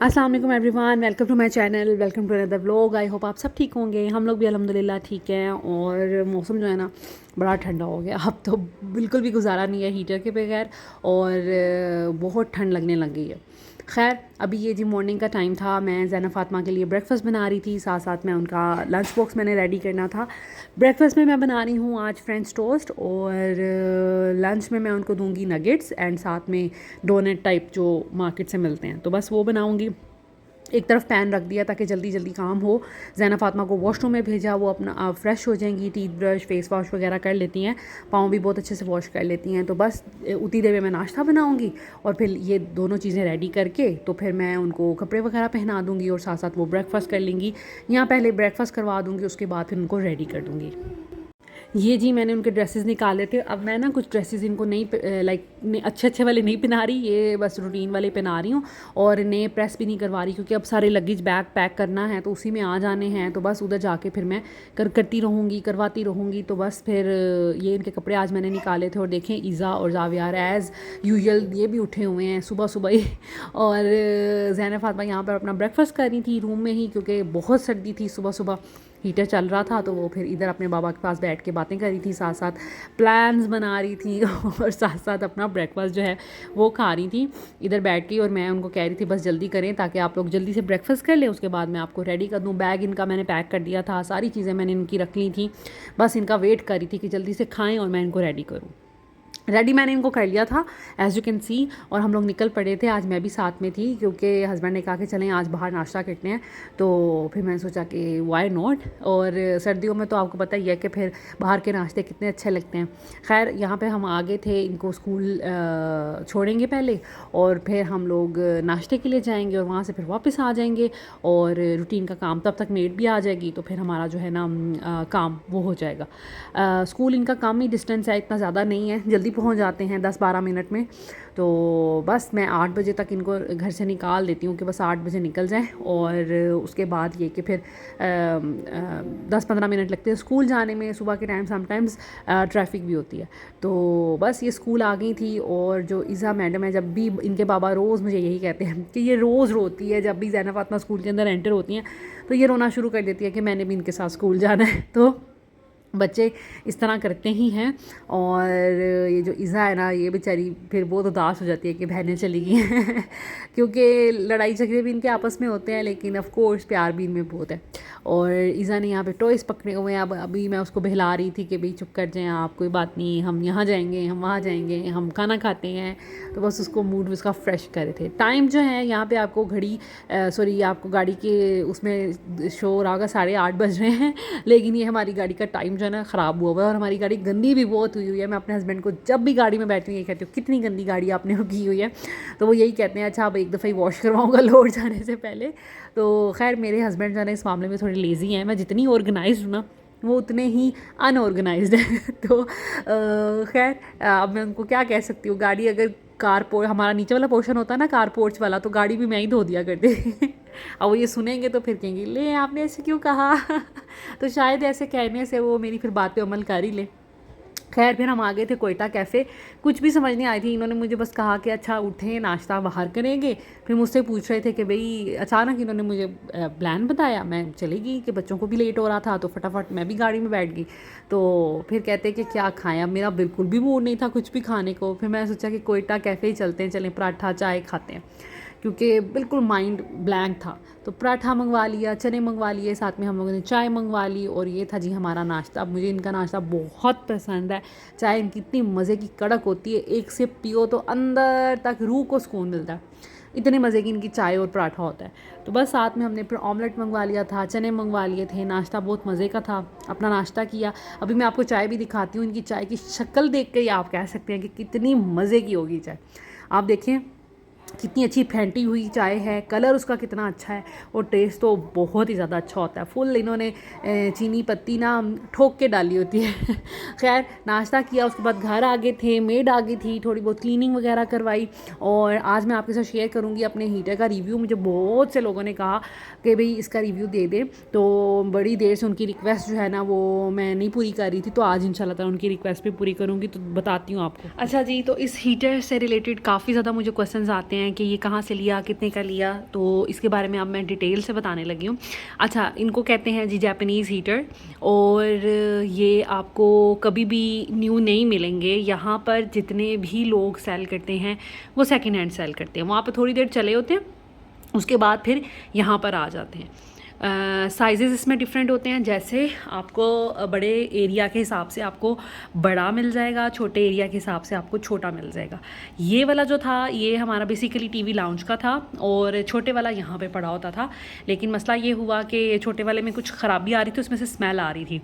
अस्सलाम वालेकुम everyone, welcome to my channel, welcome to another vlog. I hope आप सब ठीक होंगे। हम लोग भी अल्हम्दुलिल्लाह ठीक हैं। और मौसम जो है ना बड़ा ठंडा हो गया, अब तो बिल्कुल भी गुजारा नहीं है हीटर के बगैर, और बहुत ठंड लगने लग गई है। खैर, अभी ये जी मॉर्निंग का टाइम था, मैं ज़ैनब फ़ातिमा के लिए ब्रेकफ़ास्ट बना रही थी, साथ साथ में उनका लंच बॉक्स मैंने रेडी करना था। ब्रेकफ़ास्ट में मैं बना रही हूँ आज फ्रेंच टोस्ट, और लंच में मैं उनको दूंगी नगेट्स एंड साथ में डोनट टाइप जो मार्केट से मिलते हैं, तो बस वो बनाऊँगी। एक तरफ पैन रख दिया ताकि जल्दी जल्दी काम हो। ज़ैनब फ़ातिमा को वॉशरूम में भेजा, वो अपना फ़्रेश हो जाएंगी, टीथ ब्रश फेस वॉश वगैरह कर लेती हैं, पाँव भी बहुत अच्छे से वॉश कर लेती हैं। तो बस उतनी देर में मैं नाश्ता बनाऊंगी और फिर ये दोनों चीज़ें रेडी करके तो फिर मैं उनको कपड़े वगैरह पहना दूँगी और साथ साथ वो ब्रेकफ़ास्ट कर लेंगी। यहाँ पहले ब्रेकफ़ास्ट करवा दूँगी, उसके बाद फिर उनको रेडी कर दूँगी। ये जी मैंने उनके ड्रेसेस निकाले थे। अब मैं ना कुछ ड्रेसेस इनको नहीं लाइक अच्छे वाले नहीं पहना रही, ये बस रूटीन वाले पहना रही हूँ, और नए प्रेस भी नहीं करवा रही क्योंकि अब सारे लगेज बैग पैक करना है तो उसी में आ जाने हैं। तो बस उधर जाके फिर मैं करती रहूँगी, करवाती रहूँगी। तो बस फिर ये इनके कपड़े आज मैंने निकाले थे, और देखें ईज़ा और जावियार एज़ यूजुअल ये भी उठे हुए हैं सुबह सुबह ही। और ज़ैनब फ़ातिमा यहाँ पर अपना ब्रेकफ़ास्ट कर रही थी रूम में ही, क्योंकि बहुत सर्दी थी, सुबह सुबह हीटर चल रहा था। तो वो फिर इधर अपने बाबा के पास बैठ के बातें कर रही थी, साथ साथ प्लान्स बना रही थी और साथ साथ अपना ब्रेकफास्ट जो है वो खा रही थी इधर बैठ के। और मैं उनको कह रही थी बस जल्दी करें ताकि आप लोग जल्दी से ब्रेकफास्ट कर लें, उसके बाद मैं आपको रेडी कर दूँ। बैग इनका मैंने पैक कर दिया था, सारी चीज़ें मैंने इनकी रख ली थी, बस इनका वेट कर रही थी कि जल्दी से खाएँ और मैं इनको रेडी करूँ। रेडी मैंने इनको कर लिया था एज़ यू कैन सी, और हम लोग निकल पड़े थे। आज मैं भी साथ में थी क्योंकि हस्बैंड ने कहा कि चलें आज बाहर नाश्ता करते हैं, तो फिर मैंने सोचा कि वाई नॉट। और सर्दियों में तो आपको पता ही है कि फिर बाहर के नाश्ते कितने अच्छे लगते हैं। खैर, यहाँ पे हम आगे थे, इनको स्कूल छोड़ेंगे पहले और फिर हम लोग नाश्ते के लिए जाएंगे और वहाँ से फिर वापस आ जाएंगे, और रूटीन का काम तब तक मेड भी आ जाएगी, तो फिर हमारा जो है ना काम वो हो जाएगा। स्कूल इनका कम ही डिस्टेंस है, इतना ज़्यादा नहीं है, जल्दी पहुंच जाते हैं 10-12 मिनट में। तो बस मैं 8 बजे तक इनको घर से निकाल देती हूँ कि बस 8 बजे निकल जाएं, और उसके बाद ये कि फिर 10-15 मिनट लगते हैं स्कूल जाने में। सुबह के टाइम समटाइम्स ट्रैफिक भी होती है। तो बस ये स्कूल आ गई थी, और जो ईज़ा मैडम है, जब भी इनके बाबा रोज़ मुझे यही कहते हैं कि ये रोज़ रोती है जब भी ज़ैनब फ़ातिमा स्कूल के अंदर एंटर होती हैं, तो ये रोना शुरू कर देती है कि मैंने भी इनके साथ स्कूल जाना है। तो बच्चे इस तरह करते ही हैं। और ये जो ईज़ा है ना, ये बेचारी फिर बहुत उदास हो जाती है कि बहनें चली गई हैं क्योंकि लड़ाई झगड़े भी इनके आपस में होते हैं, लेकिन ऑफ कोर्स प्यार भी इनमें बहुत है। और ईज़ा ने यहाँ पे टॉयज़ पकड़े हुए हैं। अब अभी मैं उसको बहला रही थी कि भाई चुप कर जाएं आप, कोई बात नहीं, हम यहाँ जाएंगे, हम वहाँ जाएंगे, हम खाना खाते हैं। तो बस उसको मूड उसका फ्रेश कर रहे थे। टाइम जो है यहाँ पे आपको घड़ी सॉरी आपको गाड़ी के उसमें शो रहा होगा 8:30 बज रहे हैं, लेकिन ये हमारी गाड़ी का टाइम जो है ना ख़राब हुआ हुआ है, और हमारी गाड़ी गंदी भी बहुत हुई हुई है। मैं अपने हस्बैंड को जब भी गाड़ी में बैठती हूँ ये कहती हूँ कितनी गंदी गाड़ी आपने की हुई है, तो वो यही कहते हैं अच्छा अब एक दफ़ा ही वॉश करवाऊँगा लोड जाने से पहले। तो खैर, मेरे हस्बैंड जो है ना इस मामले में थोड़े लेज़ी हैं। मैं जितनी ऑर्गेनाइज्ड हूँ ना, वो उतने ही अनऑर्गेनाइज्ड है। तो खैर, अब मैं उनको क्या कह सकती हूँ। गाड़ी अगर हमारा नीचे वाला पोर्शन होता है ना कार पोर्च वाला, तो गाड़ी भी मैं ही धो दिया करती अब वो ये सुनेंगे तो फिर कहेंगे ले आपने ऐसे क्यों कहा तो शायद ऐसे कहने से वो मेरी फिर बात पे अमल कर ही ले। खैर, फिर हम आ गए थे कोयटा कैफ़े। कुछ भी समझ नहीं आई थी, इन्होंने मुझे बस कहा कि अच्छा उठें नाश्ता बाहर करेंगे। फिर मुझसे पूछ रहे थे कि भाई, अचानक इन्होंने मुझे प्लान बताया, मैं चली गई कि बच्चों को भी लेट हो रहा था, तो फटाफट मैं भी गाड़ी में बैठ गई। तो फिर कहते कि क्या खाएं, अब मेरा बिल्कुल भी मूड नहीं था कुछ भी खाने को। फिर मैंने सोचा कि कोयटा कैफ़े ही चलते हैं, चलें पराठा चाय खाते हैं, क्योंकि बिल्कुल माइंड ब्लैंक था। तो पराठा मंगवा लिया, चने मंगवा लिए, साथ में हम लोगों ने चाय मंगवा ली, और ये था जी हमारा नाश्ता। अब मुझे इनका नाश्ता बहुत पसंद है। चाय इनकी इतनी मज़े की कड़क होती है, एक सिप पियो तो अंदर तक रूह को सुकून मिलता है, इतने मज़े की इनकी चाय और पराठा होता है। तो बस साथ में हमने फिर ऑमलेट मंगवा लिया था, चने मंगवा लिए थे। नाश्ता बहुत मज़े का था, अपना नाश्ता किया। अभी मैं आपको चाय भी दिखाती हूँ। इनकी चाय की शक्ल देख के ही आप कह सकते हैं कि कितनी मज़े की होगी चाय। आप देखें कितनी अच्छी फेंटी हुई चाय है, कलर उसका कितना अच्छा है, और टेस्ट तो बहुत ही ज़्यादा अच्छा होता है। फुल इन्होंने चीनी पत्ती ना ठोक के डाली होती है खैर, नाश्ता किया, उसके बाद घर आ गए थे, मेड आ गई थी, थोड़ी बहुत क्लीनिंग वगैरह करवाई। और आज मैं आपके साथ शेयर करूँगी अपने हीटर का रिव्यू। मुझे बहुत से लोगों ने कहा कि भाई इसका रिव्यू दे दे, तो बड़ी देर से उनकी रिक्वेस्ट जो है ना वो मैं नहीं पूरी कर रही थी, तो आज इंशाल्लाह ताला उनकी रिक्वेस्ट भी पूरी करूँगी, तो बताती हूँ आपको। अच्छा जी, तो इस हीटर से रिलेटेड काफ़ी ज़्यादा मुझे क्वेश्चंस आते हैं हैं कि ये कहाँ से लिया, कितने का लिया, तो इसके बारे में अब मैं डिटेल से बताने लगी हूँ। अच्छा, इनको कहते हैं जी जापानीज़ हीटर, और ये आपको कभी भी न्यू नहीं मिलेंगे। यहाँ पर जितने भी लोग सेल करते हैं वो सेकेंड हैंड सेल करते हैं, वहाँ पर थोड़ी देर चले होते हैं, उसके बाद फिर यहाँ पर आ जाते हैं। साइज़ेस इसमें डिफरेंट होते हैं, जैसे आपको बड़े एरिया के हिसाब से आपको बड़ा मिल जाएगा, छोटे एरिया के हिसाब से आपको छोटा मिल जाएगा। ये वाला जो था ये हमारा बेसिकली टीवी लाउंज का था, और छोटे वाला यहाँ पे पड़ा होता था। लेकिन मसला ये हुआ कि छोटे वाले में कुछ ख़राबी आ रही थी, उसमें से स्मेल आ रही थी,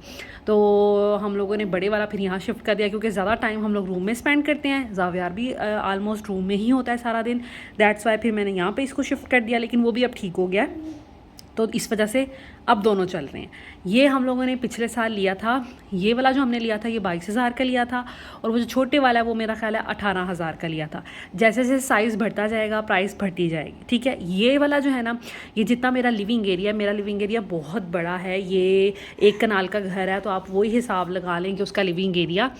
तो हम लोगों ने बड़े वाला फिर यहाँ शिफ्ट कर दिया, क्योंकि ज़्यादा टाइम हम लोग रूम में स्पेंड करते हैं, ज़ावियार भी आलमोस्ट रूम में ही होता है सारा दिन। दैट्स वाई फिर मैंने यहाँ पर इसको शिफ्ट कर दिया, लेकिन वो भी अब ठीक हो गया है, तो इस वजह से अब दोनों चल रहे हैं। ये हम लोगों ने पिछले साल लिया था, ये वाला जो हमने लिया था ये 22,000 का लिया था, और वो जो छोटे वाला है वो मेरा ख्याल है 18,000 का लिया था। जैसे जैसे साइज़ बढ़ता जाएगा प्राइस बढ़ती जाएगी, ठीक है। ये वाला जो है ना, ये जितना मेरा लिविंग एरिया बहुत बड़ा है, ये 1 कनाल का घर है, तो आप वही हिसाब लगा लें कि उसका लिविंग एरिया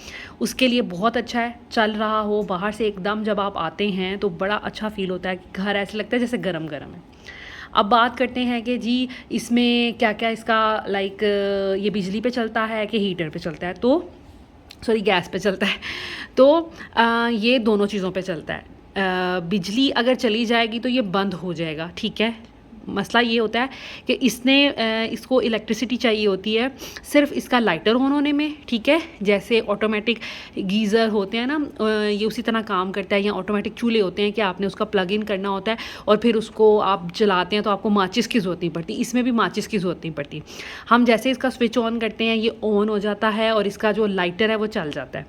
उसके लिए बहुत अच्छा है। चल रहा हो बाहर से, एकदम जब आप आते हैं तो बड़ा अच्छा फील होता है कि घर ऐसे लगता है जैसे गरम गरम है। अब बात करते हैं कि जी इसमें क्या क्या इसका लाइक ये बिजली पे चलता है कि हीटर पे चलता है, तो सॉरी गैस पे चलता है, तो ये दोनों चीज़ों पे चलता है। बिजली अगर चली जाएगी तो ये बंद हो जाएगा, ठीक है। मसला ये होता है कि इसको इलेक्ट्रिसिटी चाहिए होती है सिर्फ इसका लाइटर ऑन होने में, ठीक है। जैसे ऑटोमेटिक गीज़र होते हैं ना, ये उसी तरह काम करता है, या ऑटोमेटिक चूल्हे होते हैं कि आपने उसका प्लग इन करना होता है और फिर उसको आप जलाते हैं तो आपको माचिस की ज़रूरत नहीं पड़ती। इसमें भी माचिस की ज़रूरत नहीं पड़ती, हम जैसे इसका स्विच ऑन करते हैं ये ऑन हो जाता है और इसका जो लाइटर है वो चल जाता है।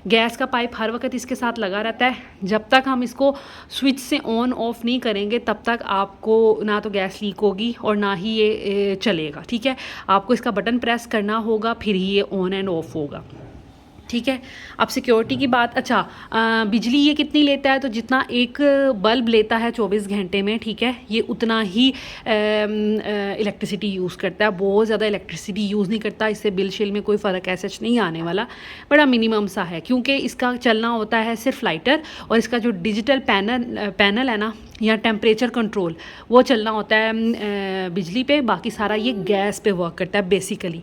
गैस का पाइप हर वक्त इसके साथ लगा रहता है, जब तक हम इसको स्विच से ऑन ऑफ नहीं करेंगे तब तक आपको ना तो गैस लीक होगी और ना ही ये चलेगा, ठीक है। आपको इसका बटन प्रेस करना होगा फिर ही ये ऑन एंड ऑफ होगा, ठीक है। अब सिक्योरिटी की बात, अच्छा बिजली ये कितनी लेता है, तो जितना एक बल्ब लेता है 24 घंटे में, ठीक है, ये उतना ही इलेक्ट्रिसिटी यूज़ करता है। बहुत ज़्यादा इलेक्ट्रिसिटी यूज़ नहीं करता, इससे बिल शिल में कोई फ़र्क ऐसा नहीं आने वाला, बड़ा मिनिमम सा है, क्योंकि इसका चलना होता है सिर्फ लाइटर, और इसका जो डिजिटल पैनल है ना, या टेम्परेचर कंट्रोल, वो चलना होता है बिजली पे, बाकी सारा ये गैस पे वर्क करता है बेसिकली।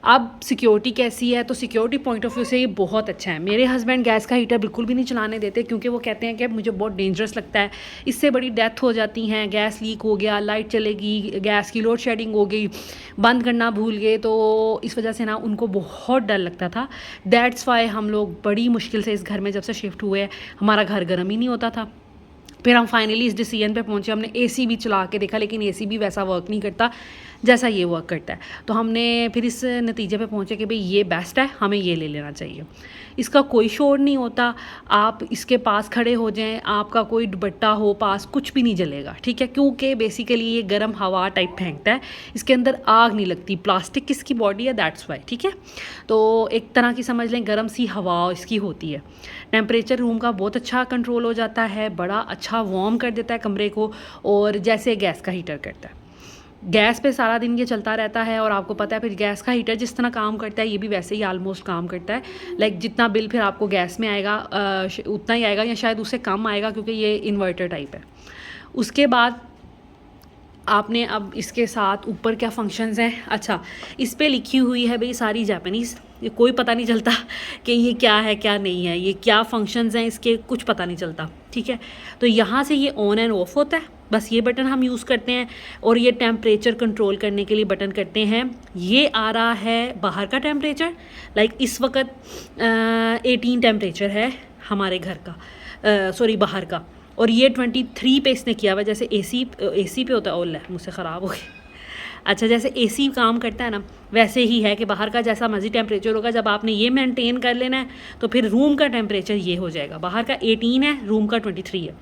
अब सिक्योरिटी कैसी है, तो सिक्योरिटी पॉइंट ऑफ व्यू से ये बहुत अच्छा है। मेरे हस्बैंड गैस का हीटर बिल्कुल भी नहीं चलाने देते, क्योंकि वो कहते हैं कि मुझे बहुत डेंजरस लगता है, इससे बड़ी डेथ हो जाती हैं, गैस लीक हो गया, लाइट चलेगी, गैस की लोड शेडिंग हो गई, बंद करना भूल गए, तो इस वजह से ना उनको बहुत डर लगता था। दैट्स वाई हम लोग बड़ी मुश्किल से इस घर में जब से शिफ्ट हुए, हमारा घर गर्म ही नहीं होता था। फिर हम फाइनली इस डिसीजन पे पहुंचे, हमने एसी भी चला के देखा, लेकिन एसी भी वैसा वर्क नहीं करता जैसा ये वर्क करता है। तो हमने फिर इस नतीजे पे पहुंचे कि भाई ये बेस्ट है, हमें ये ले लेना चाहिए। इसका कोई शोर नहीं होता, आप इसके पास खड़े हो जाएं, आपका कोई दुपट्टा हो पास, कुछ भी नहीं जलेगा, ठीक है, क्योंकि बेसिकली ये गर्म हवा टाइप फेंकता है, इसके अंदर आग नहीं लगती, प्लास्टिक किसकी बॉडी है, दैट्स वाई, ठीक है। तो एक तरह की समझ लें गर्म सी हवा इसकी होती है। टेम्परेचर रूम का बहुत अच्छा कंट्रोल हो जाता है, बड़ा अच्छा वार्म कर देता है कमरे को, और जैसे गैस का हीटर करता है। गैस पे सारा दिन ये चलता रहता है, और आपको पता है फिर गैस का हीटर जिस तरह काम करता है ये भी वैसे ही आलमोस्ट काम करता है। लाइक जितना बिल फिर आपको गैस में आएगा उतना ही आएगा, या शायद उससे कम आएगा, क्योंकि ये इन्वर्टर टाइप है। उसके बाद आपने अब इसके साथ ऊपर क्या फंक्शंस हैं, अच्छा इस पे लिखी हुई है भाई सारी जापानीज़, ये कोई पता नहीं चलता कि ये क्या है क्या नहीं है, ये क्या फंक्शंस हैं इसके, कुछ पता नहीं चलता, ठीक है। तो यहाँ से ये ऑन एंड ऑफ होता है, बस ये बटन हम यूज़ करते हैं, और ये टेम्परेचर कंट्रोल करने के लिए बटन करते हैं। ये आ रहा है बाहर का टेम्परेचर, लाइक इस वक्त 18 टेम्परेचर है हमारे घर का, सॉरी बाहर का, और ये 23 पे इसने किया हुआ, जैसे एसी पे होता है, ओला मुझसे ख़राब हो गई। अच्छा, जैसे एसी काम करता है ना, वैसे ही है कि बाहर का जैसा मर्जी टेम्परेचर होगा, जब आपने ये मेंटेन कर लेना है तो फिर रूम का टेम्परेचर ये हो जाएगा, बाहर का 18 है, रूम का 23 है।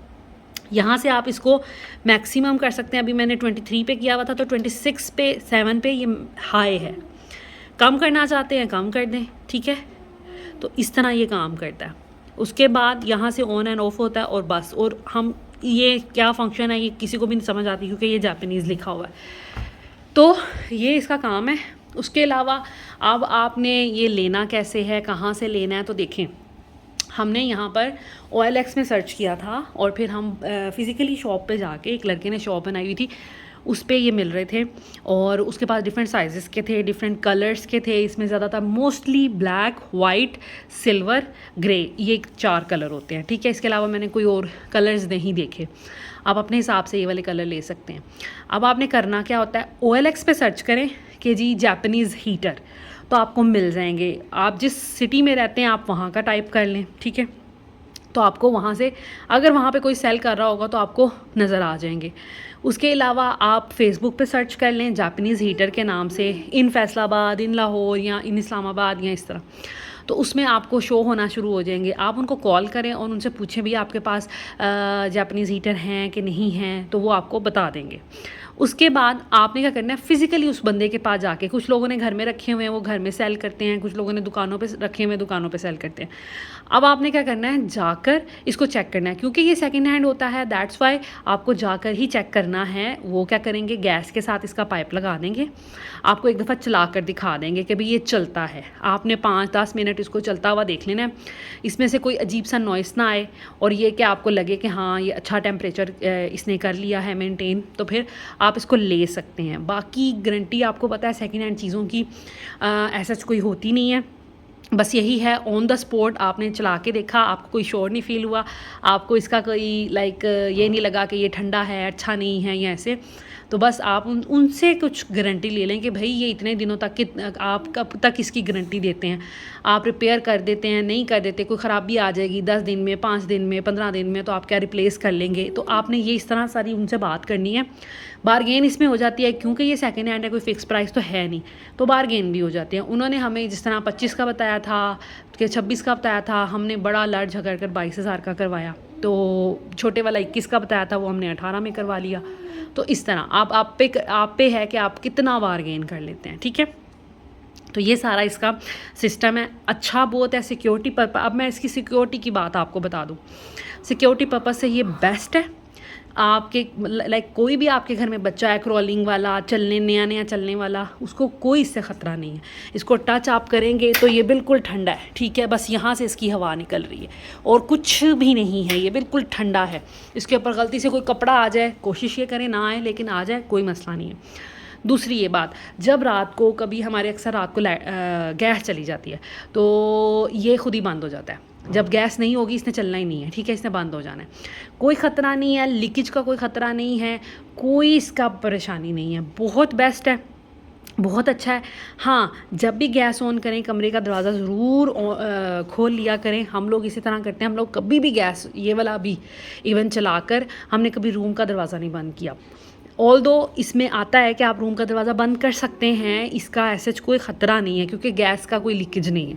यहाँ से आप इसको मैक्सिमम कर सकते हैं, अभी मैंने 23 पे किया हुआ था, तो 26 पे 7 पे ये हाई है। कम करना चाहते हैं कम कर दें, ठीक है। तो इस तरह ये काम करता है। उसके बाद यहाँ से ऑन एंड ऑफ होता है, और बस, और हम ये क्या फंक्शन है ये किसी को भी नहीं समझ आती, क्योंकि ये जापानीज़ लिखा हुआ है। तो ये इसका काम है। उसके अलावा अब आपने ये लेना कैसे है, कहाँ से लेना है, तो देखें हमने यहाँ पर OLX में सर्च किया था और फिर हम फिज़िकली शॉप पे जाके, एक लड़के ने शॉप बनाई हुई थी, उस पे ये मिल रहे थे और उसके पास डिफरेंट साइज़ेस के थे, डिफरेंट कलर्स के थे। इसमें ज़्यादातर mostly black, white, silver, grey, ये 4 कलर होते हैं, ठीक है। इसके अलावा मैंने कोई और कलर्स नहीं देखे। आप अपने हिसाब से ये वाले कलर ले सकते हैं। अब आपने करना क्या होता है, OLX पे सर्च करें कि जी जापानीज़ हीटर, तो आपको मिल जाएंगे। आप जिस सिटी में रहते हैं आप वहाँ का टाइप कर लें, ठीक है। तो आपको वहाँ से, अगर वहाँ पे कोई सेल कर रहा होगा तो आपको नज़र आ जाएंगे। उसके अलावा आप फेसबुक पे सर्च कर लें जापानीज़ हीटर के नाम से, इन फैसलाबाद, इन लाहौर या इन इस्लामाबाद या इस तरह, तो उसमें आपको शो होना शुरू हो जाएंगे। आप उनको कॉल करें और उनसे पूछें भी आपके पास जापानीज़ हीटर हैं कि नहीं हैं, तो वो आपको बता देंगे। उसके बाद आपने क्या करना है, फ़िज़िकली उस बंदे के पास जाके, कुछ लोगों ने घर में रखे हुए हैं वो घर में सेल करते हैं, कुछ लोगों ने दुकानों पे रखे हुए दुकानों पे सेल करते हैं। अब आपने क्या करना है, जाकर इसको चेक करना है, क्योंकि ये सेकंड हैंड होता है, दैट्स वाई आपको जाकर ही चेक करना है। वो क्या करेंगे, गैस के साथ इसका पाइप लगा देंगे, आपको एक दफ़ा चला कर दिखा देंगे कि भाई ये चलता है। आपने 5-10 मिनट इसको चलता हुआ देख लेना है, इसमें से कोई अजीब सा नॉइस ना आए और ये कि आपको लगे कि हाँ ये अच्छा टेम्परेचर इसने कर लिया है मेंटेन, तो फिर आप इसको ले सकते हैं। बाकी गारंटी आपको पता है सेकंड हैंड चीज़ों की ऐसा कोई होती नहीं है, बस यही है ऑन द स्पॉट आपने चला के देखा, आपको कोई शोर नहीं फील हुआ, आपको इसका कोई ये नहीं लगा कि ये ठंडा है, अच्छा नहीं है या ऐसे, तो बस आप उनसे कुछ गारंटी ले लें कि भाई ये इतने दिनों तक आप कब तक इसकी गारंटी देते हैं। आप रिपेयर कर देते हैं, नहीं कर देते, कोई ख़राबी आ जाएगी 10 दिन में, 5 दिन में, 15 दिन में, तो आप क्या रिप्लेस कर लेंगे। तो आपने ये इस तरह सारी उनसे बात करनी है। बारगेन इसमें हो जाती है, क्योंकि ये सेकंड हैंड है, कोई फ़िक्स प्राइस तो है नहीं, तो बारगेन भी हो जाती है। उन्होंने हमें जिस तरह 25 का बताया था कि 26 का बताया था, हमने बड़ा लड़ झगड़ कर 22,000 का करवाया। तो छोटे वाला 21 का बताया था, वो हमने 18 में करवा लिया। तो इस तरह आप पे है कि आप कितना बारगेन कर लेते हैं, ठीक है। तो ये सारा इसका सिस्टम है, अच्छा बहुत है सिक्योरिटी पर्पस। अब मैं इसकी सिक्योरिटी की बात आपको बता दूँ, सिक्योरिटी पर्पस से ये बेस्ट है। आपके कोई भी आपके घर में बच्चा है क्रॉलिंग वाला, चलने नया चलने वाला, उसको कोई इससे ख़तरा नहीं है। इसको टच आप करेंगे तो ये बिल्कुल ठंडा है, ठीक है, बस यहाँ से इसकी हवा निकल रही है और कुछ भी नहीं है, ये बिल्कुल ठंडा है। इसके ऊपर गलती से कोई कपड़ा आ जाए, कोशिश ये करें ना आए, लेकिन आ जाए कोई मसला नहीं है। दूसरी ये बात, जब रात को कभी हमारे अक्सर रात को गैस चली जाती है तो ये खुद ही बंद हो जाता है। जब गैस नहीं होगी इसने चलना ही नहीं है, ठीक है, इसने बंद हो जाना है। कोई ख़तरा नहीं है, लीकेज का कोई ख़तरा नहीं है, कोई इसका परेशानी नहीं है, बहुत बेस्ट है, बहुत अच्छा है। हाँ, जब भी गैस ऑन करें कमरे का दरवाज़ा ज़रूर खोल लिया करें। हम लोग इसी तरह करते हैं, हम लोग कभी भी गैस ये वाला भी इवन चलाकर हमने कभी रूम का दरवाज़ा नहीं बंद किया। ऑल्दो इसमें आता है कि आप रूम का दरवाज़ा बंद कर सकते हैं, इसका ऐसे कोई ख़तरा नहीं है क्योंकि गैस का कोई लीकेज नहीं है,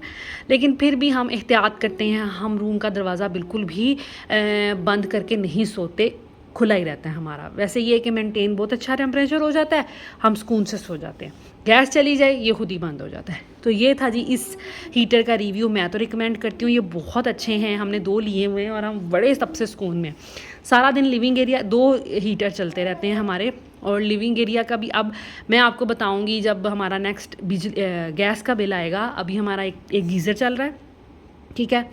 लेकिन फिर भी हम एहतियात करते हैं, हम रूम का दरवाज़ा बिल्कुल भी बंद करके नहीं सोते, खुला ही रहता है हमारा। वैसे ये कि मेंटेन बहुत अच्छा टेम्परेचर हो जाता है, हम सुकून से सो जाते हैं। गैस चली जाए ये खुद ही बंद हो जाता है। तो ये था जी इस हीटर का रिव्यू। मैं तो रिकमेंड करती हूँ, ये बहुत अच्छे हैं, हमने 2 लिए हुए हैं और हम बड़े सबसे सुकून में। सारा दिन लिविंग एरिया 2 हीटर चलते रहते हैं हमारे, और लिविंग एरिया का भी अब मैं आपको बताऊँगी जब हमारा नेक्स्ट गैस का बिल आएगा। अभी हमारा एक गीज़र चल रहा है, ठीक है,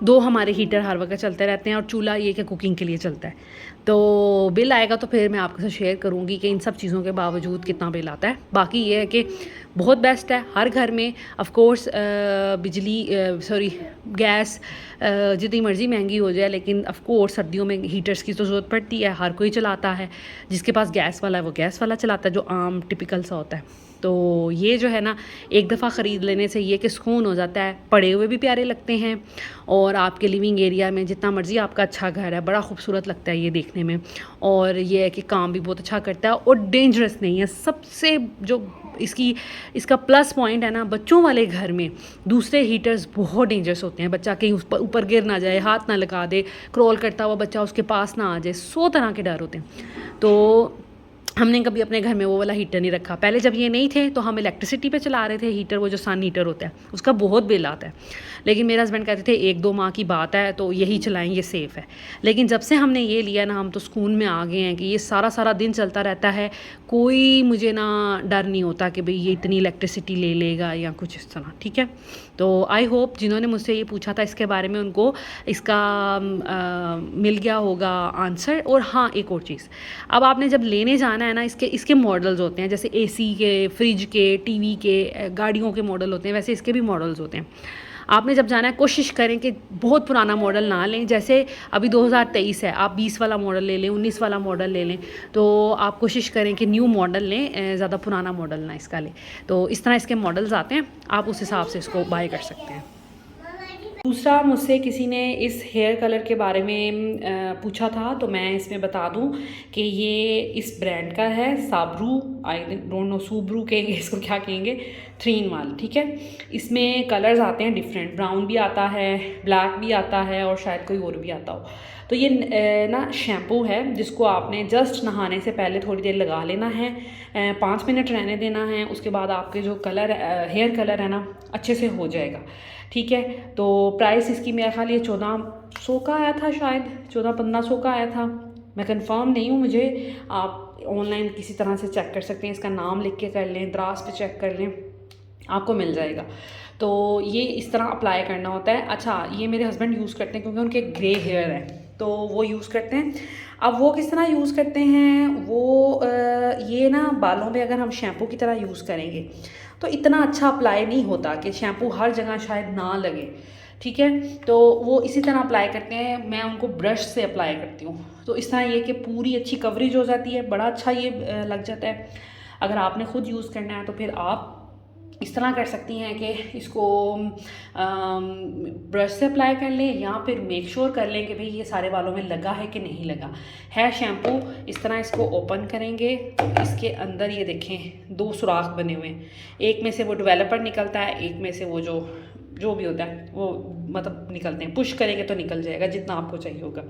2 हमारे हीटर हर वक्त चलते रहते हैं और चूल्हा ये कि कुकिंग के लिए चलता है। तो बिल आएगा तो फिर मैं आपके साथ शेयर करूँगी कि इन सब चीज़ों के बावजूद कितना बिल आता है। बाकी ये है कि बहुत बेस्ट है हर घर में। ऑफ कोर्स गैस जितनी मर्ज़ी महंगी हो जाए, लेकिन ऑफ कोर्स सर्दियों में हीटर्स की तो ज़रूरत पड़ती है, हर कोई चलाता है। जिसके पास गैस वाला है वो गैस वाला चलाता है, जो आम टिपिकल सा होता है। तो ये जो है ना, एक दफ़ा ख़रीद लेने से ये कि सुकून हो जाता है, पड़े हुए भी प्यारे लगते हैं और आपके लिविंग एरिया में जितना मर्ज़ी आपका अच्छा घर है, बड़ा खूबसूरत लगता है ये देखने में। और ये है कि काम भी बहुत अच्छा करता है और डेंजरस नहीं है। सबसे जो इसका प्लस पॉइंट है ना, बच्चों वाले घर में दूसरे हीटर्स बहुत डेंजरस होते हैं। बच्चा कहीं ऊपर गिर ना जाए, हाथ ना लगा दे, क्रॉल करता हुआ बच्चा उसके पास ना आ जाए, 100 तरह के डर होते हैं। तो हमने कभी अपने घर में वो वाला हीटर नहीं रखा। पहले जब ये नहीं थे तो हम इलेक्ट्रिसिटी पे चला रहे थे हीटर, वो जो सन हीटर होता है उसका बहुत बिल आता है। लेकिन मेरे हस्बैंड कहते थे 1-2 माह की बात है तो यही चलाएं, ये सेफ़ है। लेकिन जब से हमने ये लिया ना, हम तो सुकून में आ गए हैं कि ये सारा सारा दिन चलता रहता है, कोई मुझे ना डर नहीं होता कि भाई ये इतनी इलेक्ट्रिसिटी ले लेगा या कुछ इस तरह। ठीक है, तो आई होप जिन्होंने मुझसे ये पूछा था इसके बारे में उनको इसका मिल गया होगा आंसर। और हाँ, एक और चीज़, अब आपने जब लेने जाना है ना, इसके मॉडल्स होते हैं, जैसे एसी के, फ्रिज के, टीवी के, गाड़ियों के मॉडल होते हैं, वैसे इसके भी मॉडल्स होते हैं। आपने जब जाना है कोशिश करें कि बहुत पुराना मॉडल ना लें। जैसे अभी 2023 है, आप 20 वाला मॉडल ले लें, 19 वाला मॉडल ले लें, तो आप कोशिश करें कि न्यू मॉडल लें, ज़्यादा पुराना मॉडल ना इसका लें। तो इस तरह इसके मॉडल्स आते हैं, आप उस हिसाब से इसको बाय कर सकते हैं। दूसरा, मुझसे किसी ने इस हेयर कलर के बारे में पूछा था, तो मैं इसमें बता दूं कि ये इस ब्रांड का है, साब्रू, आई डोंट नो सुब्रू कहेंगे इसको, क्या कहेंगे, 3 in 1। ठीक है, इसमें कलर्स आते हैं डिफरेंट, ब्राउन भी आता है, ब्लैक भी आता है और शायद कोई और भी आता हो। तो ये ना शैम्पू है जिसको आपने जस्ट नहाने से पहले थोड़ी देर लगा लेना है, 5 मिनट रहने देना है। उसके बाद आपके जो कलर हेयर कलर है ना अच्छे से हो जाएगा। ठीक है, तो प्राइस इसकी मेरा ख्याल ये 1400 का आया था, शायद 1400-1500 का आया था, मैं कंफर्म नहीं हूँ। मुझे आप ऑनलाइन किसी तरह से चेक कर सकते हैं, इसका नाम लिख के कर लें, द्रास पे चेक कर लें, आपको मिल जाएगा। तो ये इस तरह अप्लाई करना होता है। अच्छा, ये मेरे हस्बैंड यूज़ करते हैं क्योंकि उनके ग्रे हेयर है, तो वो यूज़ करते हैं। अब वो किस तरह यूज़ करते हैं, वो ये ना बालों में अगर हम शैम्पू की तरह यूज़ करेंगे तो इतना अच्छा अप्लाई नहीं होता, कि शैम्पू हर जगह शायद ना लगे। ठीक है, तो वो इसी तरह अप्लाई करते हैं, मैं उनको ब्रश से अप्लाई करती हूँ। तो इस तरह ये कि पूरी अच्छी कवरेज हो जाती है, बड़ा अच्छा ये लग जाता है। अगर आपने ख़ुद यूज़ करना है तो फिर आप इस तरह कर सकती हैं कि इसको ब्रश से अप्लाई कर लें, या फिर मेक श्योर कर लें कि भाई ये सारे बालों में लगा है कि नहीं लगा है शैम्पू। इस तरह इसको ओपन करेंगे तो इसके अंदर ये देखें 2 सुराख बने हुए हैं, एक में से वो डेवलपर निकलता है, एक में से वो जो भी होता है वो मतलब निकलते हैं। पुश करेंगे तो निकल जाएगा जितना आपको चाहिए होगा।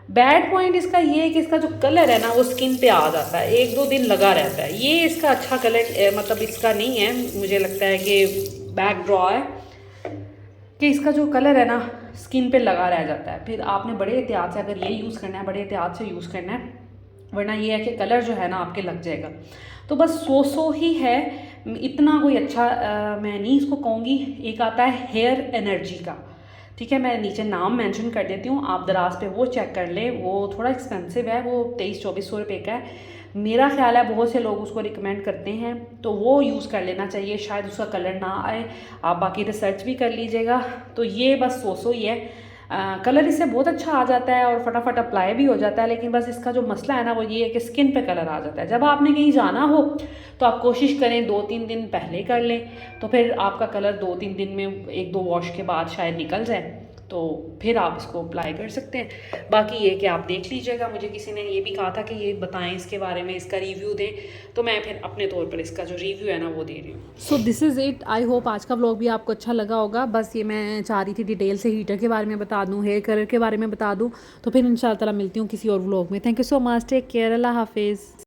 बैड पॉइंट इसका ये है कि इसका जो कलर है ना वो स्किन पे आ जाता है, 1-2 दिन लगा रहता है। ये इसका अच्छा कलर मतलब इसका नहीं है, मुझे लगता है कि बैक ड्रॉ है कि इसका जो कलर है ना स्किन पे लगा रह जाता है। फिर आपने बड़े एहतियात से अगर ये यूज़ करना है, बड़े एहतियात से यूज़ करना है, वरना ये है कि कलर जो है ना आपके लग जाएगा। तो बस 100 ही है, इतना कोई अच्छा मैं नहीं इसको कहूँगी। एक आता है हेयर एनर्जी का, ठीक है, मैं नीचे नाम मेंशन कर देती हूँ, आप दराज पे वो चेक कर लें। वो थोड़ा एक्सपेंसिव है, वो 2300-2400 रुपये का है। मेरा ख्याल है बहुत से लोग उसको रिकमेंड करते हैं, तो वो यूज़ कर लेना चाहिए, शायद उसका कलर ना आए। आप बाकी रिसर्च भी कर लीजिएगा। तो ये बस 100 ही है। कलर इससे बहुत अच्छा आ जाता है और फटाफट अप्लाई भी हो जाता है, लेकिन बस इसका जो मसला है ना वो ये है कि स्किन पे कलर आ जाता है। जब आपने कहीं जाना हो तो आप कोशिश करें 2-3 दिन पहले कर लें, तो फिर आपका कलर 2-3 दिन में 1-2 वॉश के बाद शायद निकल जाए, तो फिर आप इसको अप्लाई कर सकते हैं। बाकी ये कि आप देख लीजिएगा। मुझे किसी ने ये भी कहा था कि ये बताएं इसके बारे में, इसका रिव्यू दें, तो मैं फिर अपने तौर पर इसका जो रिव्यू है ना वो दे रही हूँ। So this is it. I hope आज का व्लॉग भी आपको अच्छा लगा होगा। बस ये मैं चाह रही थी डिटेल से हीटर के बारे में बता दूँ, हेयर कलर के बारे में बता दूँ, तो फिर इंशाल्लाह ताला मिलती हूँ किसी और व्लॉग में। Thank you so much, take care, अल्लाह हाफिज़।